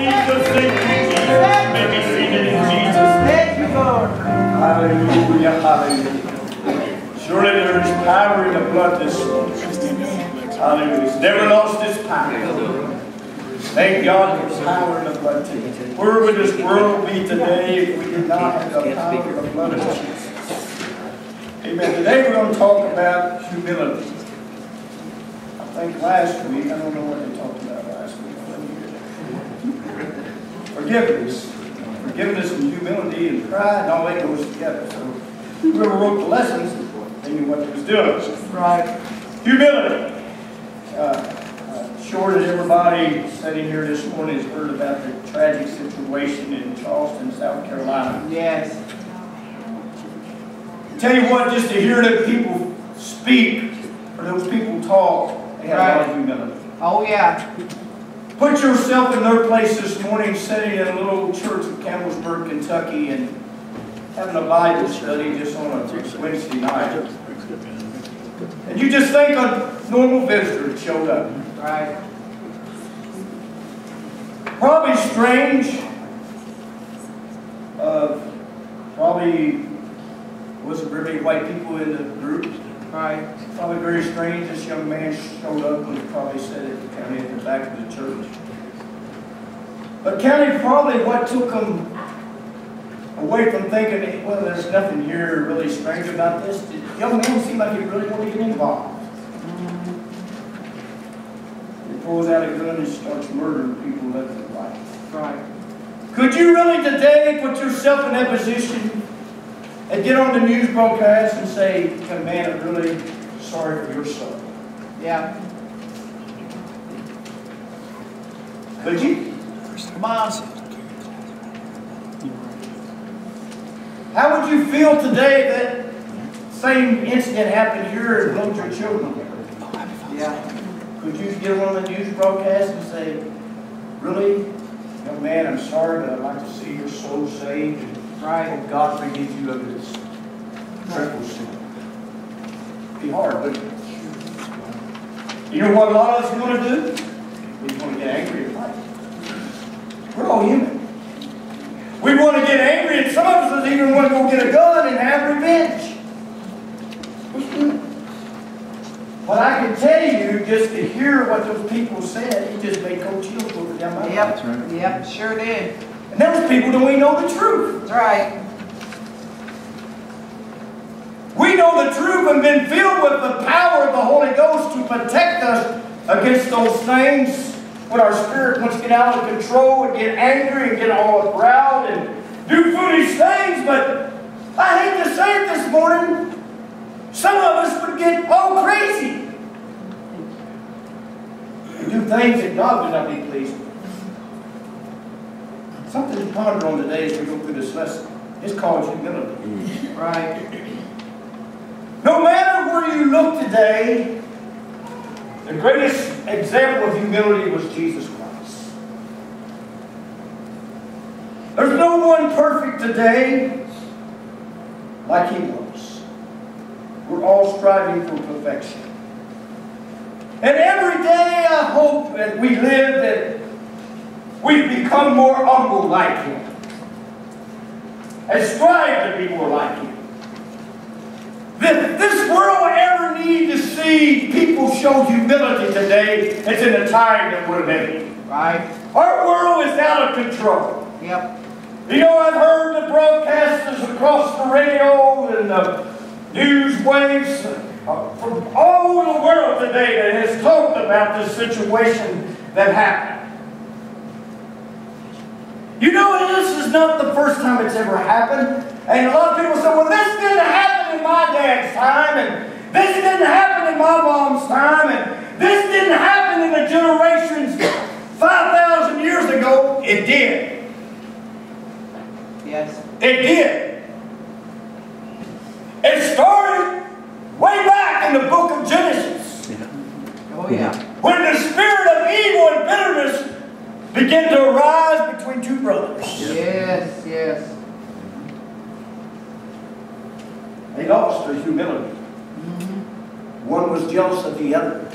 Jesus. Thank you, Jesus. You may be seated in Jesus' name. Thank you, Lord. Hallelujah, hallelujah. Surely there is power in the blood this morning. Hallelujah. It's never lost its power. Thank God for power in the blood today. Where would this world be today if we did not have the power of the blood of Jesus? Amen. Today we're going to talk about humility. I think last week, I don't know what they talked about last week. Forgiveness. Forgiveness and humility and pride, and all that goes together. So whoever wrote the lessons, they knew what he was doing. Right. Humility. Sure that everybody sitting here this morning has heard about the tragic situation in Charleston, South Carolina. Yes. I tell you what, just to hear the people speak, or those people talk, they have a lot of humility. Oh, yeah. Put yourself in their place this morning, sitting in a little church in Campbellsburg, Kentucky, and having a Bible study just on a Wednesday night. And you just think a normal visitor had showed up. Right. Probably strange. Probably wasn't very many white people in the group. Right. Probably very strange. This young man showed up and probably said it kind of at the back of the church. But County, probably what took him away from thinking, well, there's nothing here really strange about this. The young man seemed like he really wanted to get involved. He pulls out a gun and starts murdering people left and right. Right. Could you really today put yourself in that position and get on the news broadcast and say, man, I'm really sorry for your son? Yeah. Could you? Come on. How would you feel today that same incident happened here and killed your children? Yeah. Could you get on the news broadcast and say, really? Young man, I'm sorry, but I'd like to see your soul saved. And Right. God forgive you of this dreadful sin. It'd be hard, wouldn't it? You know what a lot of us want to do? We want to get angry and fight. We're all human. We want to get angry, and some of us even want to go get a gun and have revenge. We're human. But I can tell you, just to hear what those people said, it just made cold chills go down my back. Yep. Right. Yep. Sure did. And those people don't even know the truth. That's right. We know the truth and been filled with the power of the Holy Ghost to protect us against those things. When our spirit wants to get out of control and get angry and get all proud and do foolish things, but I hate to say it this morning, some of us would get all crazy and do things that God would not be pleased with. Something to ponder on today as we go through this lesson. It's called humility. Right. No matter where you look today, the greatest example of humility was Jesus Christ. There's no one perfect today like He was. We're all striving for perfection. And every day I hope that we live that we become more humble like Him. And strive to be more like Him. If this world ever need to see people show humility today, it's in the time that we're living. Right. Our world is out of control. Yep. You know, I've heard the broadcasters across the radio and the news waves from all over the world today that has talked about this situation that happened. You know, this is not the first time it's ever happened. And a lot of people say, well, this didn't happen in my dad's time, and this didn't happen in my mom's time, and this didn't happen in the generations 5,000 years ago. It did. Yes. It did. It started way back in the book of Genesis. Oh, yeah. When the spirit of evil and bitterness began to arise between two brothers. Yes, yes. They lost their humility. One was jealous of the other.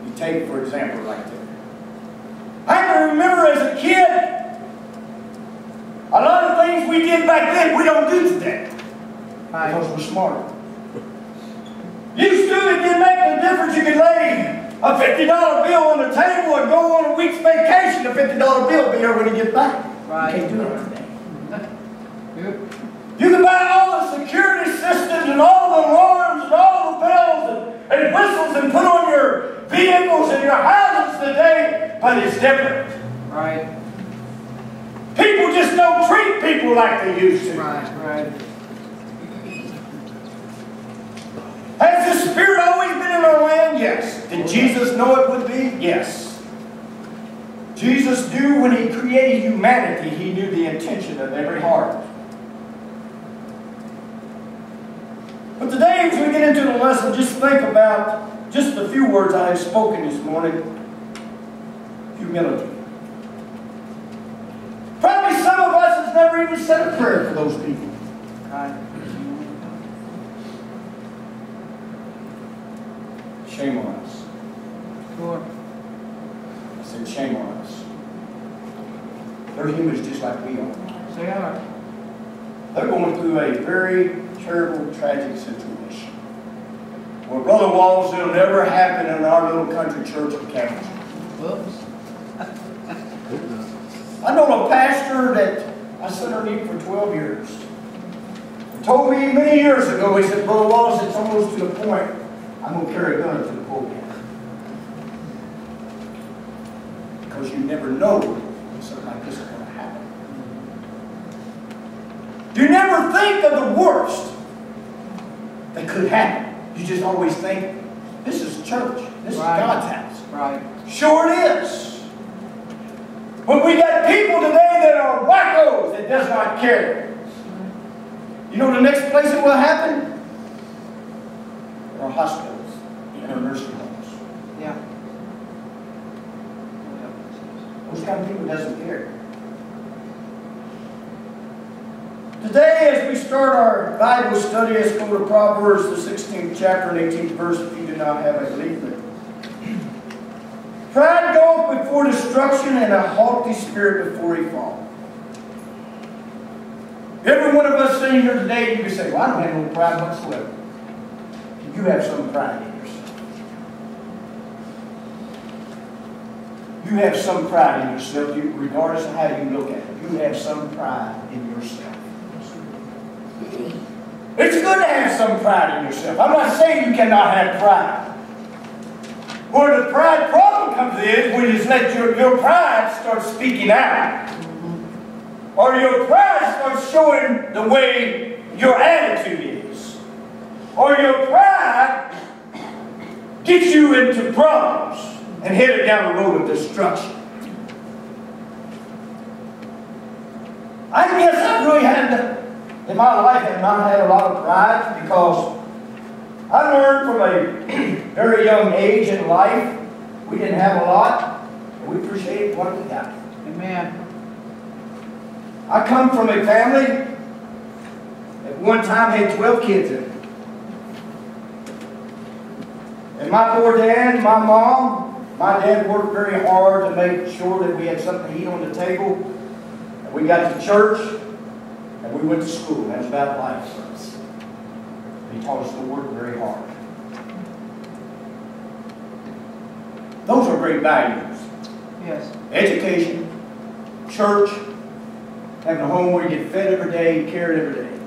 You take, for example, right there. can remember as a kid, a lot of things we did back then we don't do today. Right. Because we're smarter. Used to, it didn't make no difference. You could lay a $50 bill on the table and go on a week's vacation. The $50 bill will be there when you get back. Right. You can't do that today. Yep. You can buy all the security systems and all the alarms and all the bells and whistles and put on your vehicles and your houses today, but it's different. Right. People just don't treat people like they used to. Right. Has the Spirit always been in our land? Yes. Did Jesus know it would be? Yes. Jesus knew when He created humanity, He knew the intention of every heart. But today, as we get into the lesson, just think about just a few words I have spoken this morning. Humility. Probably some of us has never even said a prayer for those people. Right. Shame on us. Sure. I said shame on us. They're humans just like we are. They are. They're going through a very terrible, tragic situation. Well, Brother Wallace, it'll never happen in our little country church in Kansas. Whoops. I know a pastor that I sat underneath for 12 years. He told me many years ago, he said, Brother Wallace, it's almost to the point I'm going to carry a gun to the pulpit. Because you never know when something like this is going to happen. You never think of the worst that could happen. You just always think, this is church. This is God's house. Right. Sure it is. But we got people today that are wackos that does not care. You know the next place it will happen? In our hospitals, in our nursing homes. Yeah. Those kind of people doesn't care. Today, as we start our Bible study, let's go to Proverbs, the 16th chapter and 18th verse, if you do not have a leaflet. Pride goeth before destruction, and a haughty spirit before a fall. Every one of us sitting here today, you can say, well, I don't have no pride whatsoever. You have some pride in yourself. You have some pride in yourself, regardless of how you look at it. You have some pride in yourself. It's good to have some pride in yourself. I'm not saying you cannot have pride. Where the pride problem comes in, when you just let your pride start speaking out. Or your pride starts showing the way your attitude is. Or your pride gets you into problems and headed down the road of destruction. I guess I really had, in my life, have not had a lot of pride because I learned from a very young age in life, we didn't have a lot, and we appreciated what we got. Amen. I come from a family that one time had 12 kids in it. And my poor dad and my mom, my dad worked very hard to make sure that we had something to eat on the table. And we got to church, and we went to school. That was about life for us. He taught us to work very hard. Those are great values. Yes. Education, church, having a home where you get fed every day, cared every day.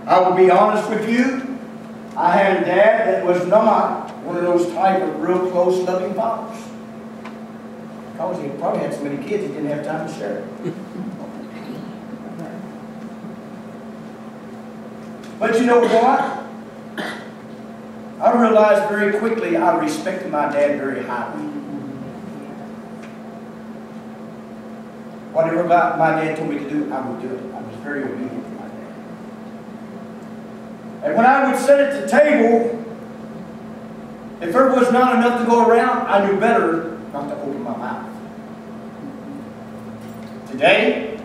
I will be honest with you, I had a dad that was not one of those type of real close, loving fathers. Because he probably had so many kids he didn't have time to share it. But you know what? I realized very quickly I respected my dad very highly. Whatever my dad told me to do, I would do it. I was very obedient to my dad. And when I would sit at the table, if there was not enough to go around, I knew better not to open my mouth. Today,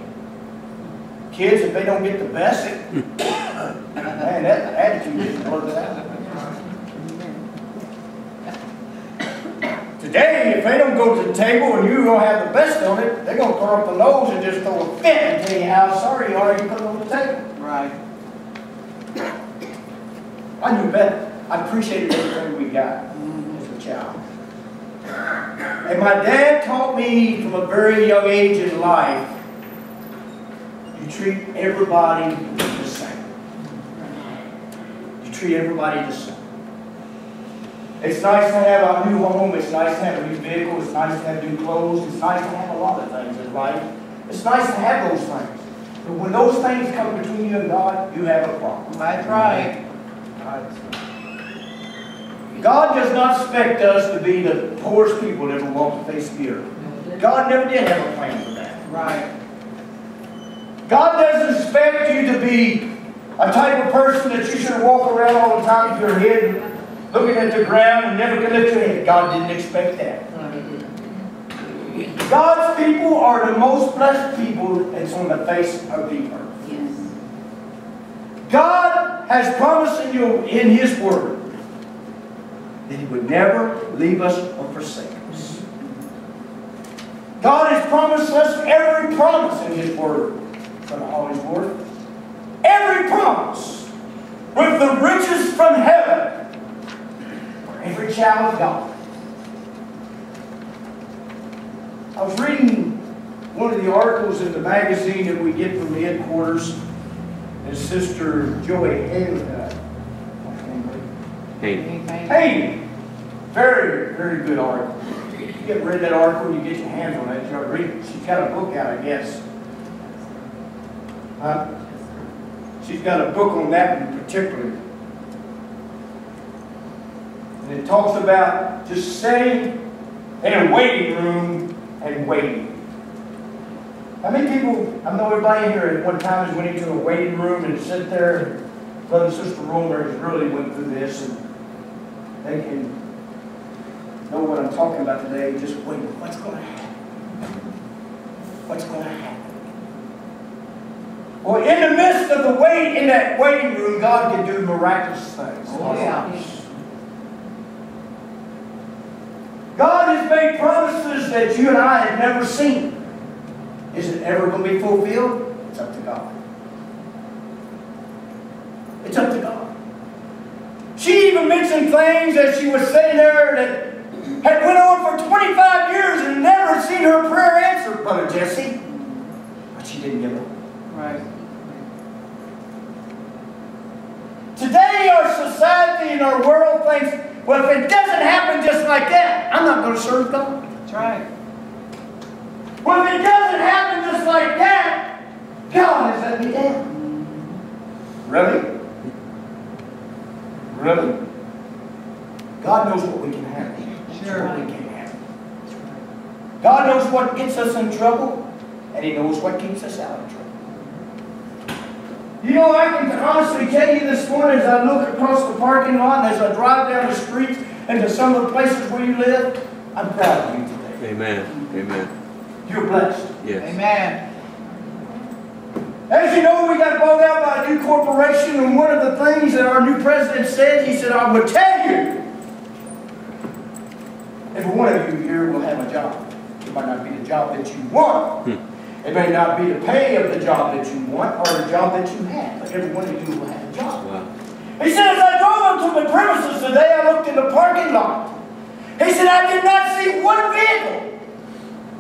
kids, if they don't get the best, man, that attitude just blurs out. Today, if they don't go to the table and you're going to have the best on it, they're going to throw up the nose and just throw a fit and tell you how sorry you are you put it on the table. Right. I knew better. I appreciated everything we got as a child. And my dad taught me from a very young age in life, you treat everybody the same. You treat everybody the same. It's nice to have a new home. It's nice to have a new vehicle. It's nice to have new clothes. It's nice to have a lot of things in life. It's nice to have those things. But when those things come between you and God, you have a problem. That's right. God does not expect us to be the poorest people that ever walked the face of the earth. God never did have a plan for that. Right. God doesn't expect you to be a type of person that you should walk around all the time with your head looking at the ground and never can lift your head. God didn't expect that. God's people are the most blessed people that's on the face of the earth. Yes. God has promised in His Word that He would never leave us or forsake us. God has promised us every promise in His Word. From all His Word. Every promise with the riches from heaven for every child of God. I was reading one of the articles in the magazine that we get from the headquarters, and Sister Joey Hayden. Very, very good article. If you get read that article, you get your hands on it, you start reading. She's got a book out, I guess. She's got a book on that in particular. And it talks about just sitting in a waiting room and waiting. How many people, I know everybody in here at one time has went into a waiting room and sit there. Brother and Sister Romer has really went through this, and they can know what I'm talking about today. Just waiting. What's going to happen? What's going to happen? Well, in the midst of the wait, in that waiting room, God can do miraculous things. Oh, yeah. God has made promises that you and I have never seen. Is it ever going to be fulfilled? It's up to God. It's up to God. She even mentioned things as she was sitting there that had went on for 25 years and never seen her prayer answered, Brother Jesse. But she didn't give up. Right. Today our society and our world thinks, well, if it doesn't happen just like that, I'm not going to serve God. That's right. Well, if it doesn't happen just like that, God has let me down. Really? Really? God knows what we can handle. Sure. What we can't handle. God knows what gets us in trouble, and He knows what keeps us out of trouble. You know, I can honestly tell you this morning as I look across the parking lot and as I drive down the streets and to some of the places where you live, I'm proud of you today. Amen. Amen. You're blessed. Yes. Amen. As you know, we got bought out by a new corporation, and one of the things that our new president said, he said, I will tell you, every one of you here will have a job. It might not be the job that you want. It may not be the pay of the job that you want or the job that you have, but every one of you will have a job. Wow. He said, as I drove up to the premises today, I looked in the parking lot. He said, I did not see one vehicle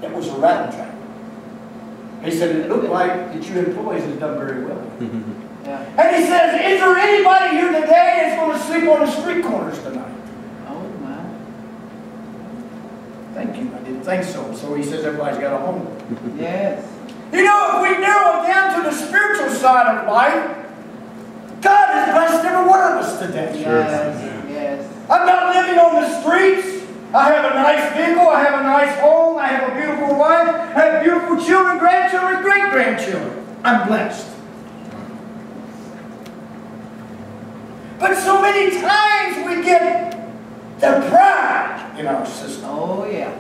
that was a rattle trap. He said, it looked like that your employees have done very well. Yeah. And he says, is there anybody here today that's going to sleep on the street corners tonight? Oh, my. Thank you. I didn't think so. So he says everybody's got a home. Yes. You know, if we narrow it down to the spiritual side of life, God has blessed every one of us today. Yes. Yes. I'm not living on the streets. I have a nice vehicle. I have a nice home. I have a beautiful wife. I have beautiful children, grandchildren, great-grandchildren. I'm blessed. But so many times we get the pride in our system. Oh, yeah.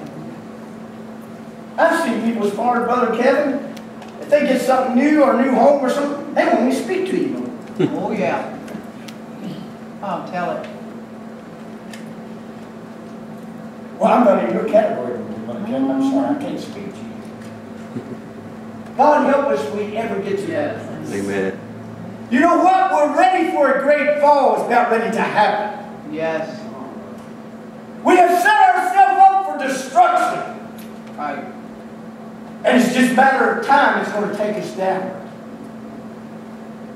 I've seen people as far as Brother Kevin, if they get something new or a new home or something, they won't even speak to you. Oh, yeah. Oh, tell it. Well, I'm not in your category, Brother Kevin. I'm sorry, I can't speak to you. God help us if we ever get to that place. Amen. You know what? We're ready for a great fall. It's about ready to happen. Yes. We have set ourselves up for destruction. Right. And it's just a matter of time it's going to take us down.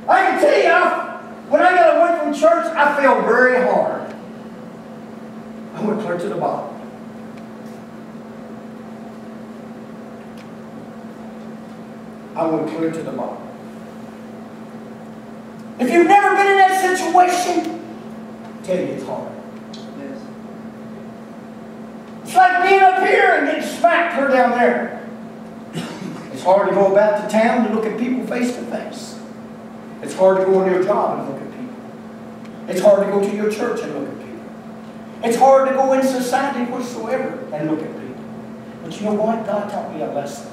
I can tell you, when I got away from church, I fell very hard. I went clear to the bottom. I went clear to the bottom. If you've never been in that situation, I tell you it's hard. Yes. It's like being up here and getting smacked her down there. It's hard to go about the town to look at people face to face. It's hard to go on your job and look at people. It's hard to go to your church and look at people. It's hard to go in society whatsoever and look at people. But you know what? God taught me a lesson.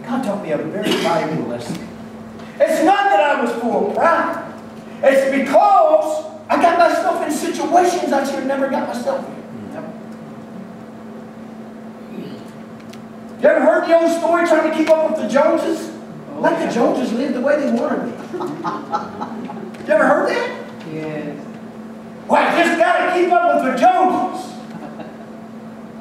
God taught me a very valuable lesson. It's not that I was full of pride. It's because I got myself in situations I should have never got myself in. You ever heard the old story trying to keep up with the Joneses? Let the Joneses live the way they wanted to. You ever heard that? Yes. Well, I just got to keep up with the Joneses.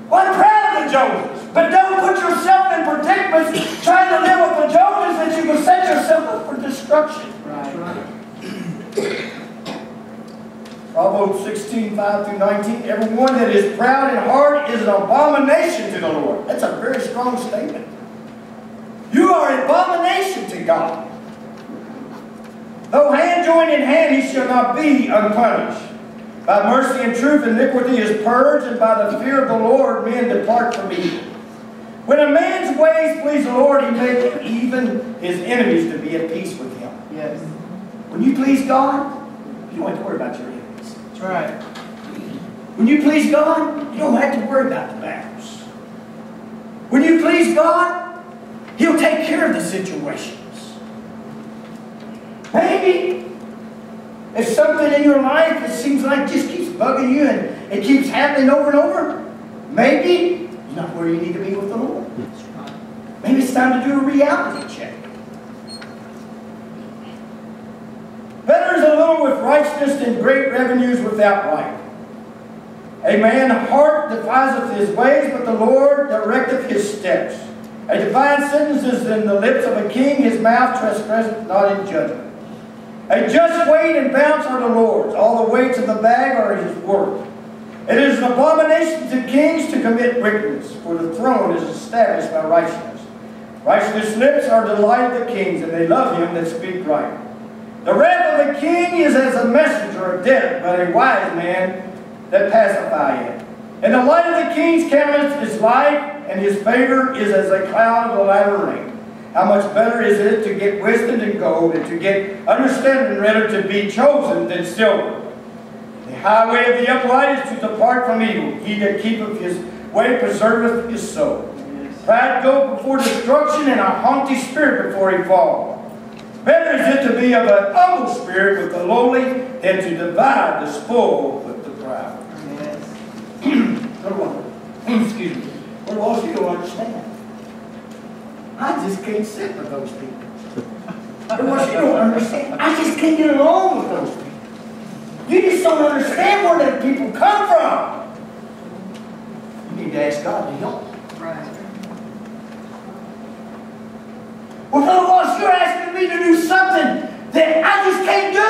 Well, I'm proud of the Joneses. But don't put yourself in predicaments trying to live with the Joneses that you can set yourself up for destruction. Right. Proverbs 16:5-19. Everyone that is proud in heart is an abomination to the Lord. That's a very strong statement. You are an abomination to God. Though hand join in hand, he shall not be unpunished. By mercy and truth, iniquity is purged, and by the fear of the Lord, men depart from evil. When a man's ways please the Lord, he makes even his enemies to be at peace with him. Yes. When you please God, you don't have to worry about your enemies. That's right. When you please God, you don't have to worry about the battles. When you please God, He'll take care of the situations. Maybe if something in your life that seems like just keeps bugging you and it keeps happening over and over, maybe you're not where you need to be with the Lord. Maybe it's time to do a reality check. Better is a little with righteousness than great revenues without right. A man's heart deviseth his ways, but the Lord directeth his steps. A divine sentence is in the lips of a king, his mouth transgresseth not in judgment. A just weight and balance are the Lord's. All the weights of the bag are his word. It is an abomination to kings to commit wickedness, for the throne is established by righteousness. Righteous lips are the delight of the kings, and they love him that speak right. The wrath of the king is as a messenger of death, but a wise man that pacifieth it. And the light of the king's countenance is light, and his favor is as a cloud of the latter rain. How much better is it to get wisdom than gold, and to get understanding rather to be chosen than silver? The highway of the upright is to depart from evil. He that keepeth his way preserveth his soul. Pride goeth before destruction, and a haughty spirit before he fall. Better is it to be of an humble spirit with the lowly than to divide the spoil with the proud. Yes. Excuse me. What else you don't understand? I just can't sit with those people. What you don't understand? I just can't get along with those people. You just don't understand where the people come from. You need to ask God to help you. Right. Well, Brother Wallace, you're asking me to do something that I just can't do.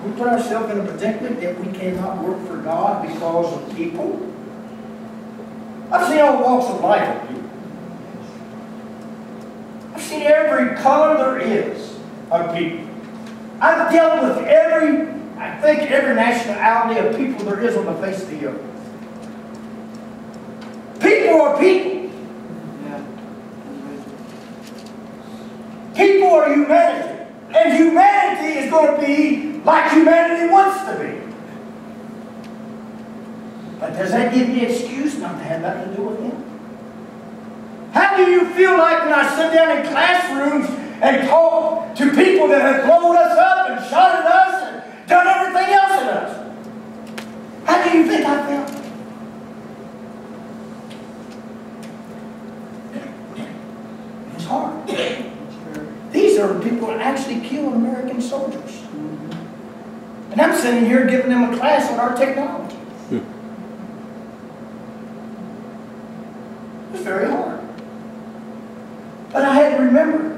We put ourselves in a predicament that we cannot work for God because of people. I've seen all walks of life of people. I've seen every color there is of people. I've dealt with I think every nationality of people there is on the face of the earth. People are people. Yeah. People are humanity. And humanity is going to be like humanity wants to be. But does that give me an excuse not to have nothing to do with him? How do you feel like when I sit down in classrooms and talk to people that have blown us up and shot at us and done everything else at us? How do How do you think I felt? It was hard. These are people that actually killed American soldiers. And I'm sitting here giving them a class on our technology. It was very hard. But I had to remember,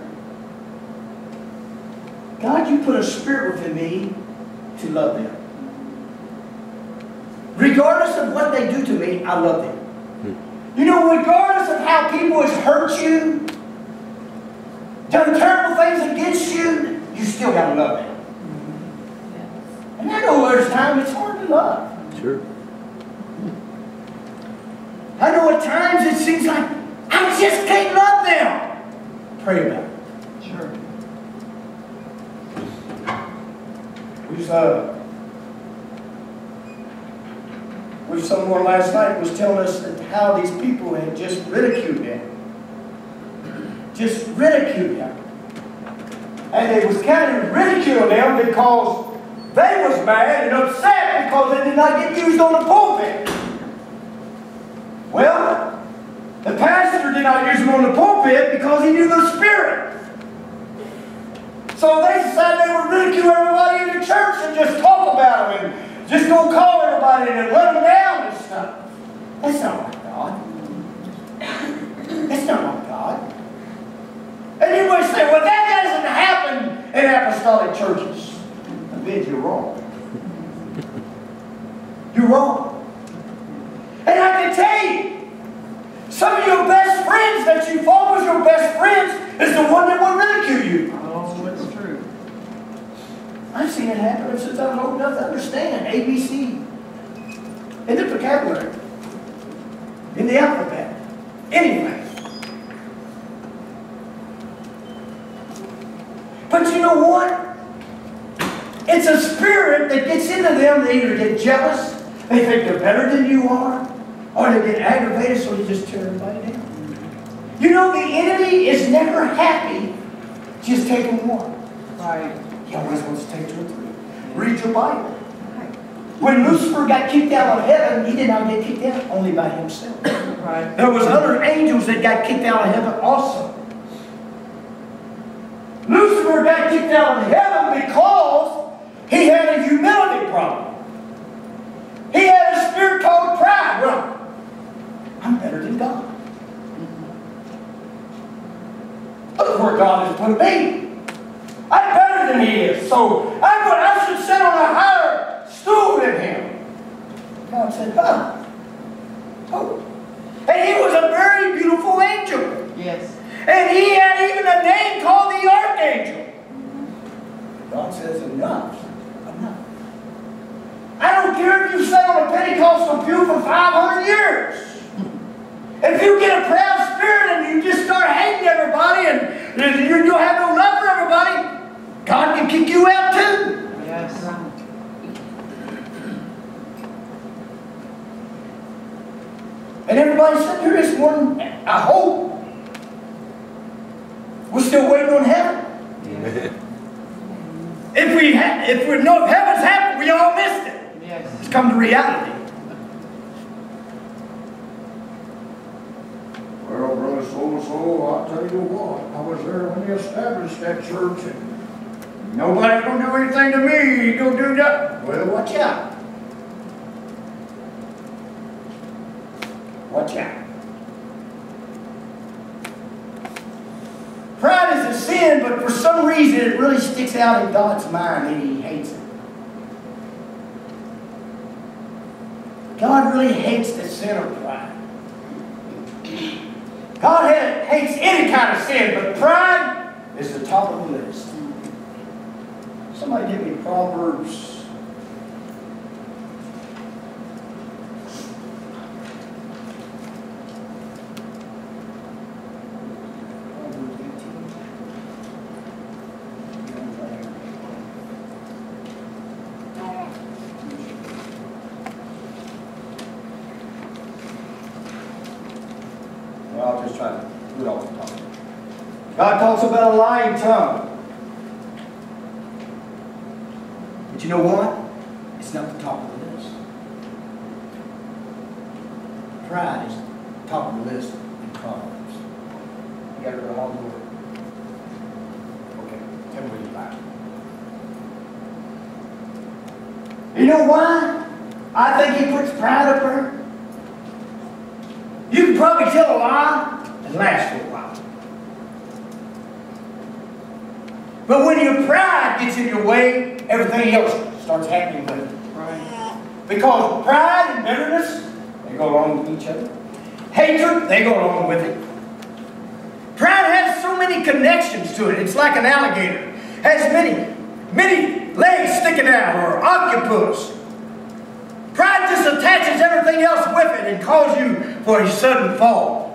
God, you put a spirit within me to love them. Regardless of what they do to me, I love them. You know, regardless of how people has hurt you, done terrible things against you, you still got to love them. And I know there's times it's hard to love. Sure. I know at times it seems like I just can't love them. Pray about it. Sure. Someone last night was telling us that how these people had just ridiculed them. Just ridiculed them. And they was kind of ridiculing them because they was mad and upset because they did not get used on the pulpit. Well, the pastor did not use them on the pulpit because he knew the Spirit. So they decided they would ridicule everybody in the church and just talk about them and just go call everybody and let them down and stuff. That's not like God. That's not like God. And you might say, well, that doesn't happen in apostolic churches. I bet you're wrong. You're wrong. And I can tell you, some of your best friends that you thought was your best friends is the one that will ridicule you. Oh, it's true. I've seen it happen since I was old enough to understand ABC. In the vocabulary. In the alphabet. Anyway. But you know what? It's a spirit that gets into them. They either get jealous, they think they're better than you are, or they get aggravated, so you just tear everybody down. You know, the enemy is never happy just taking one. Right. He always wants to take 2 or 3. Read your Bible. When Lucifer got kicked out of heaven, he did not get kicked out only by himself. Right. There was other angels that got kicked out of heaven also. Lucifer got kicked out of heaven because he had a humility problem. He had a spirit called pride. Well, I'm better than God. Look where God has put me. I'm better than he is. So I should sit on a higher stool than him. God said, huh? Oh. And he was a very beautiful angel. Yes. And he had even a name called the Archangel. God says, enough. Enough. I don't care if you sat on a Pentecostal pew for 500 years. If you get a proud spirit and you just start hating everybody and you'll have no love for everybody, God can kick you out too. Yes. And everybody sitting here this morning, I hope, we're still waiting on heaven. Yes. If we know if heaven's happened, we all missed it. Yes. It's come to reality. Well, brother so-and-so, I'll tell you what, I was there when they established that church, and nobody's going to do anything to me. You don't do that. Well, watch out. Watch out. Pride is a sin, but for some reason it really sticks out in God's mind and he hates it. God really hates the sin of pride. God hates any kind of sin, but pride is the top of the list. Somebody give me Proverbs. I'll just try to do it off the top. God talks about a lying tongue. But you know what? It's not the top of the list. pride is top of the list in Proverbs. You got to go all the way. Okay, tell me what you like. You know why? I think he puts pride up there. You can probably tell a lie and last for a while. But when your pride gets in your way, everything else starts happening with it. Right. Because pride and bitterness, they go along with each other. Hatred, they go along with it. Pride has so many connections to it. It's like an alligator. Has many legs sticking out, or octopus. Pride just attaches everything else with it and calls you for a sudden fall.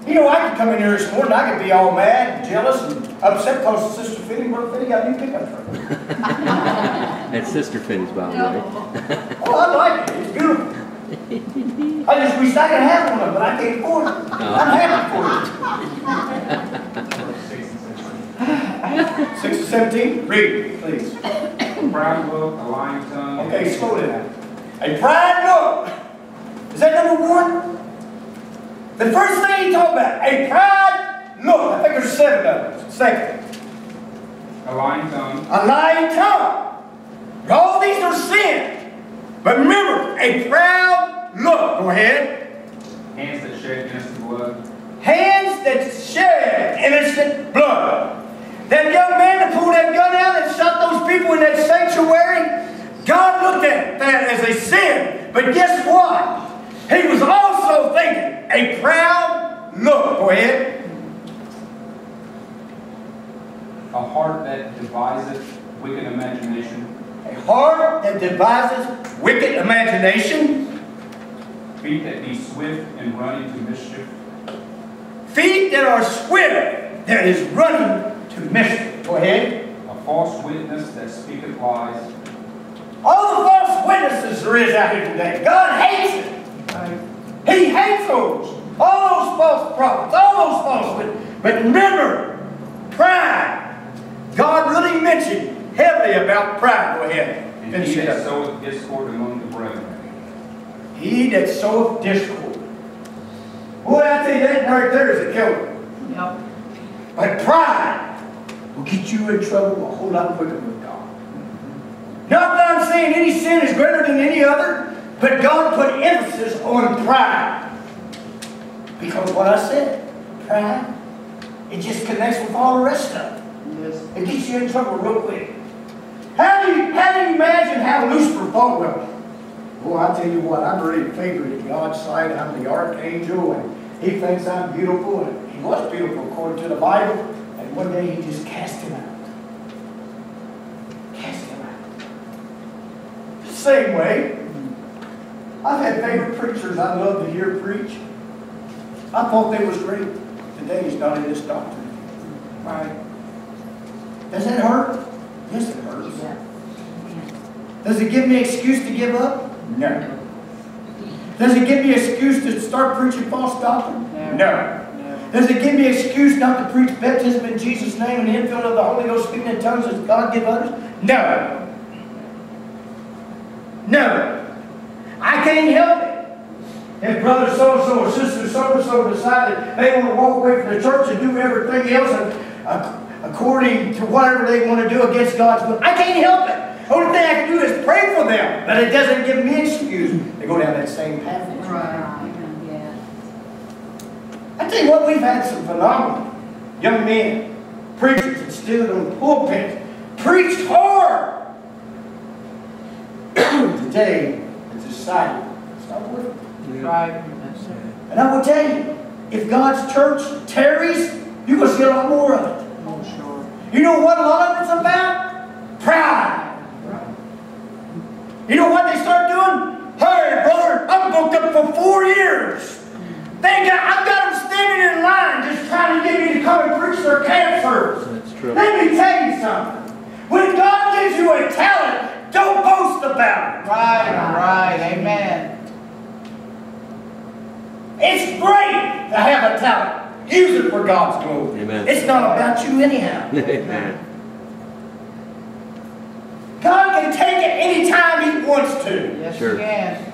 You know, I could come in here this morning, I could be all mad and jealous and upset because Sister Finney, Brother Finney got a new pickup truck. That's Sister Finney's, by the way. Oh, I like it. It's beautiful. I just wish I could have one of them, but I can't afford it. I'm happy for it. 6 to 17? Read, please. Proud look, a lying tongue. Okay, slow down. A proud look. Is that number one? The first thing he talked about, a proud look. I think there's 7 of them. Second. A lying tongue. A lying tongue. All these are sin. But remember, a proud look. Go ahead. Hands that shed innocent blood. Hands that shed innocent blood. That young man that pulled that gun out and shot those people in that sanctuary, God looked at that as a sin. But guess what? He was also thinking a proud look. Go ahead. A heart that deviseth wicked imagination. A heart that devises wicked imagination. Feet that be swift and running to mischief. Feet that are swift, that is running to mischief. Go ahead. A false witness that speaketh lies. All the false witnesses there is out here today, God hates it. He hates those. All those false prophets, all those false witnesses. But remember, pride. God really mentioned heavily about pride. Go ahead. And Finish he it that up. soweth discord among the brethren. He that soweth discord. Boy, I tell you, that right there is a killer. Yep. But pride will get you in trouble a whole lot quicker with God. Not that I'm saying any sin is greater than any other, but God put emphasis on pride. Because what I said, pride, it just connects with all the rest of it. Yes. It gets you in trouble real quick. How do you imagine how Lucifer thought? Well, I tell you what, I'm really favored in God's sight. I'm the archangel, and he thinks I'm beautiful, and he was beautiful according to the Bible. And one day he just cast him out. Cast him out. The same way, I've had favorite preachers I love to hear preach. I thought they was great. Today he's not in this doctrine. Right? Does that hurt? Yes, it hurts. Yeah. Does it give me an excuse to give up? No. Does it give me an excuse to start preaching false doctrine? No. No. Does it give me an excuse not to preach baptism in Jesus' name and the infilling of the Holy Ghost, speaking in tongues as God give others? No. No. I can't help it. If brother so-and-so or sister so-and-so decided they want to walk away from the church and do everything else according to whatever they want to do against God's will, I can't help it. The only thing I can do is pray for them. But it doesn't give me an excuse to go down that same path. Right. Yeah. I tell you what, we've had some phenomenal young men, preachers that stood on the pulpit, preached hard. Today, it's decided it's not worth it. Right. And I will tell you, if God's church tarries, you're going to see a lot more of it. Oh, sure. You know what a lot of it's about? Pride. Right. You know what they start doing? Hey, brother, I'm booked up for 4 years. I've got them standing in line just trying to get me to come and preach their camp service. That's true. Let me tell you something. When God gives you a talent, don't boast about it. Right. Amen. It's great to have a talent. Use it for God's glory. Amen. It's not about you anyhow. Amen. God can take say it anytime he wants to. Yes, Sure. you can.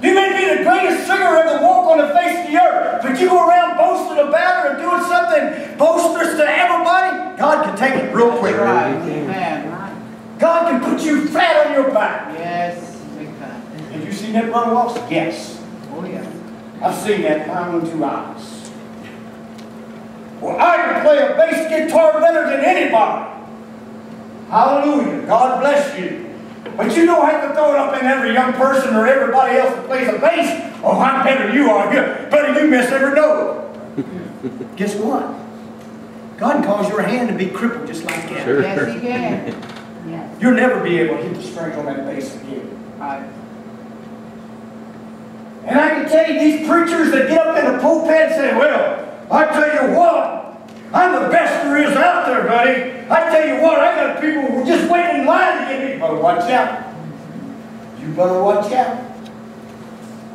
You may be the greatest singer ever walk on the face of the earth, but you go around boasting about her and doing something boisterous to everybody, God can take it real quick. That's right. Amen. God can put you flat on your back. Yes, big time. Have you seen that, Brother Wallace? Yes. Oh, yeah. I've seen that with my own 2 eyes. Well, I can play a bass guitar better than anybody. Hallelujah. God bless you. But you don't have to throw it up in every young person or everybody else that plays a bass. Oh, I'm better than you are. Better you miss every note. Guess what? God can cause your hand to be crippled just like that. Sure. Yes, he can. Yes. You'll never be able to hit the strings on that bass again. Right. And I can tell you, these preachers that get up in the pulpit and say, well, I tell you what, I'm the best there is out there, buddy. I tell you what, I got people who are just waiting in line to get me. You better watch out. You better watch out.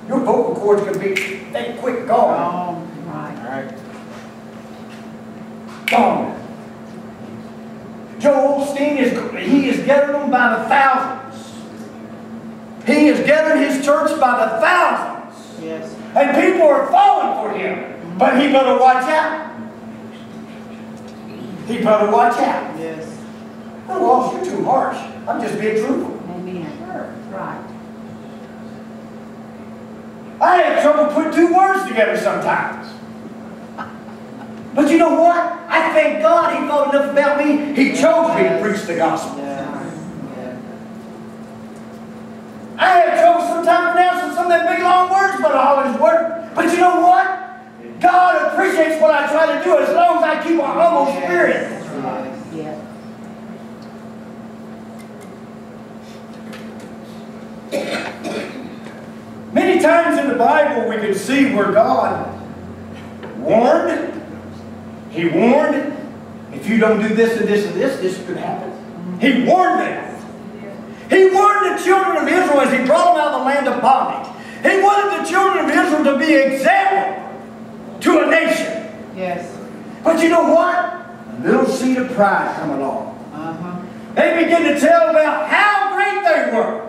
Your vocal cords can be that quick gone. Oh, Right. all right. Gone. Joel Osteen is gathering them by the thousands. He is gathering his church by the thousands. Yes. And people are falling for him. But he better watch out. He better watch out. Yes. Oh, Walsh, you're too harsh. I'm just being truthful. Amen. Right. I have trouble putting 2 words together sometimes. But you know what? I thank God he thought enough about me. He chose me to preach the gospel. Yeah. I have trouble sometimes pronouncing some of them big long words, but I always work. But you know what? God appreciates what I try to do as long as I keep a humble spirit. Yes. Many times in the Bible we can see where God warned. He warned, if you don't do this and this and this, this could happen. He warned them. He warned the children of Israel as he brought them out of the land of bondage. He wanted the children of Israel to be an example to a nation. Yes. But you know what? A little seed of pride come along. Uh-huh. They begin to tell about how great they were.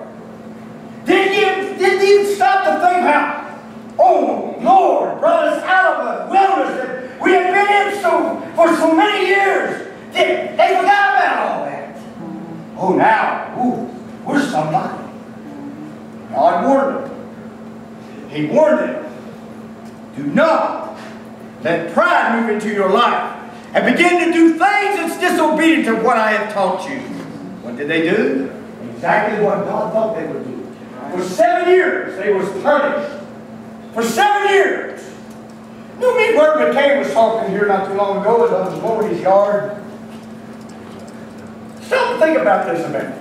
Didn't even stop to think how, oh, Lord brought us out of the wilderness that we had been in for so many years. They forgot about all that. Oh, now, we're somebody. God warned them. He warned them. Do not let pride move into your life and begin to do things that's disobedient to what I have taught you. What did they do? Exactly what God thought they would do. For 7 years, they was punished. For 7 years. You know, me and Bert McCain was talking here not too long ago as I was mowing his yard. Stop and think about this a minute.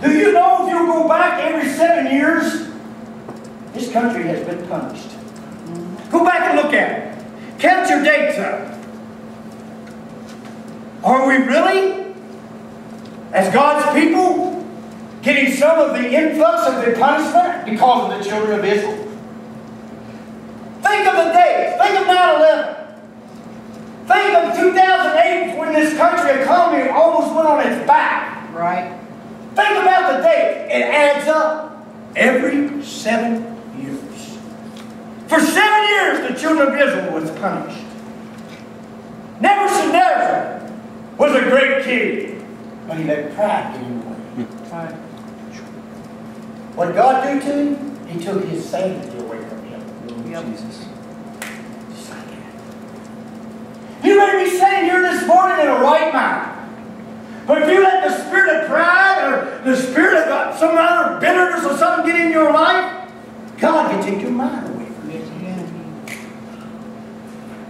Do you know if you go back every 7 years, this country has been punished? Go back and look at it. Count your dates up. Are we really, as God's people, getting some of the influx of the punishment because of the children of Israel? Think of the dates. Think of 9/11. Think of 2008 when this country economy almost went on its back. Right. Think about the date. It adds up every 7 years. For 7 years, the children of Israel was punished. Nebuchadnezzar was a great king, but he let pride get in the way. Right. What did God do to him? He took his sanity away from him. Yep. Jesus. Just like that. You may be sitting here this morning in a right mind. But if you let the spirit of pride or the spirit of some other bitterness or something get in your life, God can take your mind away from you. Yes, you can.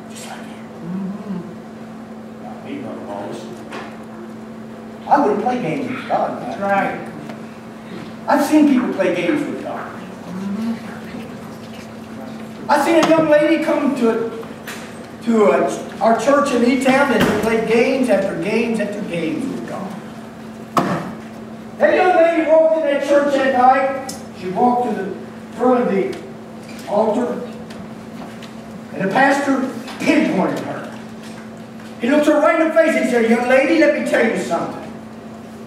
Just like that. Mm-hmm. Now, me, Brother Wallace, I wouldn't play games with God. That's right. I've seen people play games with God. I've seen a young lady come to our church in E-Town and play games after games after games with God. That young lady walked in that church that night. She walked to the front of the altar, and the pastor pinpointed her. He looked her right in the face and said, "Young lady, let me tell you something.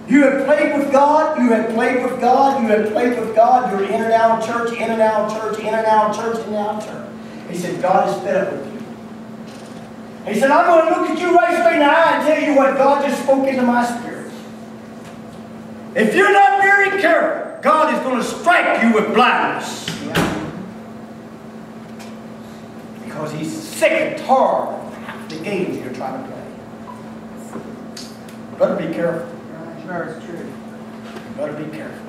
You have played with God, you have played with God, you have played with God, you're in and out of church, in and out of church, in and out of church, in and out of church. He said, God is fed up with you. He said, I'm going to look at you right straight in the eye and tell you what God just spoke into my spirit. If you're not very careful, God is going to strike you with blindness. Because He's sick and tired of the games you're trying to play. Better be careful. Sure, it's true. Better be careful.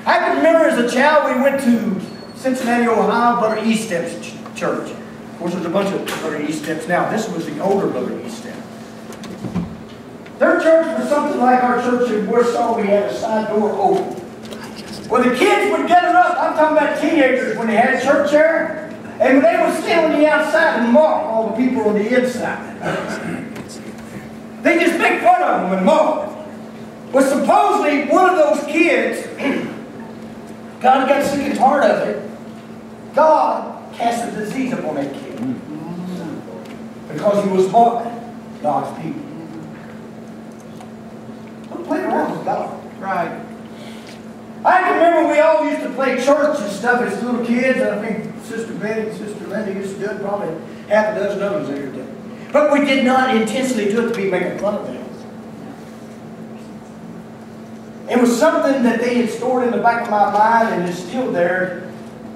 I can remember as a child we went to Cincinnati, Ohio, Brother Eastep's church. Of course, there's a bunch of Brother Eastep's now. This was the older Brother Eastep. Their church was something like our church in Warsaw. We had a side door open. Well, the kids would gather up. I'm talking about teenagers when they had church there. And they would stand on the outside and mock all the people on the inside. They just make fun of them and mock them. Well, supposedly one of those kids, God got sick and tired of it. God cast a disease upon that kid. Because he was mocking God's people. Don't play around with God. Right. I can remember we all used to play church and stuff as little kids. I think Sister Betty and Sister Linda used to do it. Probably half a dozen others there did. But we did not intentionally do it to be making fun of them. It was something that they had stored in the back of my mind and is still there.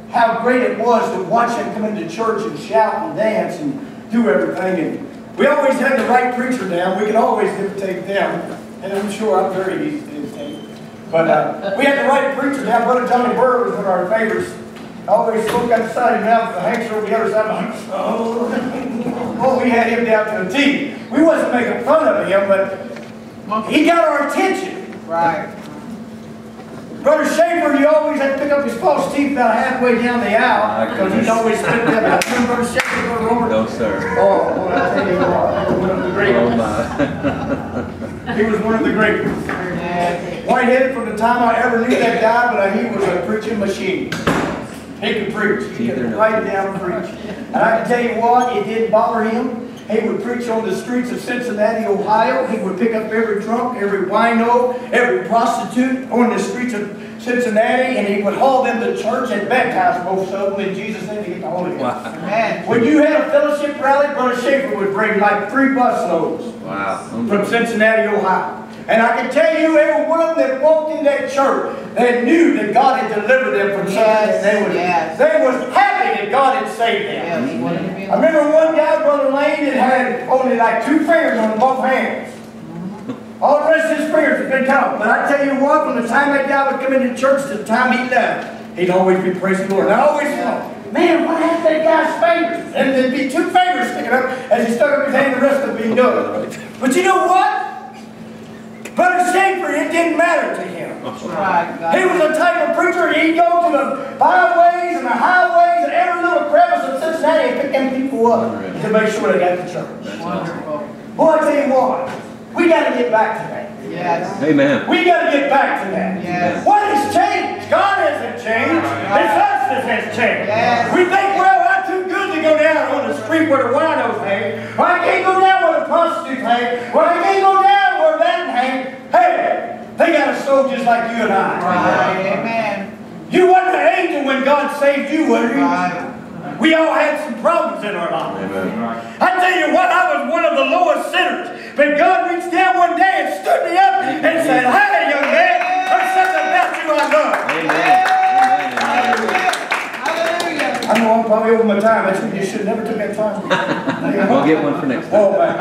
How great it was to watch them come into church and shout and dance and do everything. And we always had the right preacher down. We could always imitate them. And I'm sure I'm very easy to imitate. But we had the right preacher down. Brother Johnny Burr was one of our favorites. I always spoke out the side of his mouth, the hanks over the other side. Oh, we had him down to the T. We wasn't making fun of him, but he got our attention. Right. Brother Schaefer, you always had to pick up his false teeth about halfway down the aisle because he'd always spit them out. Remember Brother Schaefer, Brother Robert? No, sir. Oh, boy, I tell you what, one of the great Oh, ones. my. He was one of the great ones. White-headed from the time I ever knew that guy, but he was a preaching machine. He could preach. He could write down and preach. And I can tell you what, it didn't bother him. He would preach on the streets of Cincinnati, Ohio. He would pick up every drunk, every wino, every prostitute on the streets of Cincinnati, and he would haul them to church and baptize most of them in Jesus' name to get the Holy Ghost. Wow. Amen. When you had a fellowship rally, Brother Schaefer would bring like 3 busloads Wow. from Cincinnati, Ohio. And I can tell you, every one of them that walked in that church, they knew that God had delivered them from something. They was happy that God had saved them. I remember one guy, Brother Lane, that had only like 2 fingers on both hands. All the rest of his fingers had been cut off. But I tell you what, from the time that guy would come into church to the time he left, he'd always be praising the Lord. And I always thought, man, what happened to that guy's fingers? And there'd be 2 fingers sticking up as he stuck up his hand, the rest would be done. But you know what? Brother Schaefer, it didn't matter to him. He was a type of preacher, he'd go to the byways and the highways and every little crevice of Cincinnati and pick them people up to make sure they got to church. Wonderful. Boy, I tell you what, we got to get back to that. Yes. Amen. We got to get back to that. Yes. What has changed? God hasn't changed. It's us that has changed. Yes. We think, well, I'm too good to go down on the street where the winos hang. Or I can't go down where the prostitutes hang. Or I can't go down where that hang. Hey, they got a soul just like you and I. Right. Amen. You wasn't an angel when God saved you, were you? Right. We all had some problems in our lives. I tell you what, I was one of the lowest sinners. But God reached down one day and stood me up and said, hey, young man, there's something about you I love. Amen. Hallelujah. I know I'm probably over my time. That's when you should have never took that time. We'll get one for next time. Oh, man.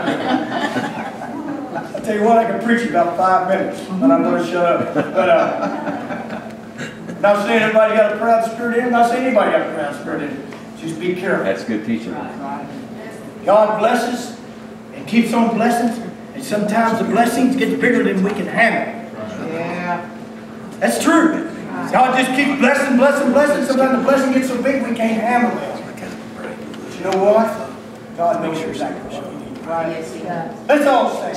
I tell you what, I can preach about 5 minutes, but I'm going to shut up. But not saying everybody got a proud spirit in. Not saying anybody got a proud spirit in. Just be careful. That's good teaching. God blesses and keeps on blessings, and sometimes the blessings get bigger than we can handle. Yeah. That's true. God just keeps blessing, blessing, blessing. Sometimes the blessing gets so big we can't handle it. But you know what? God knows exactly what you need. Yes, he does. Let's all say.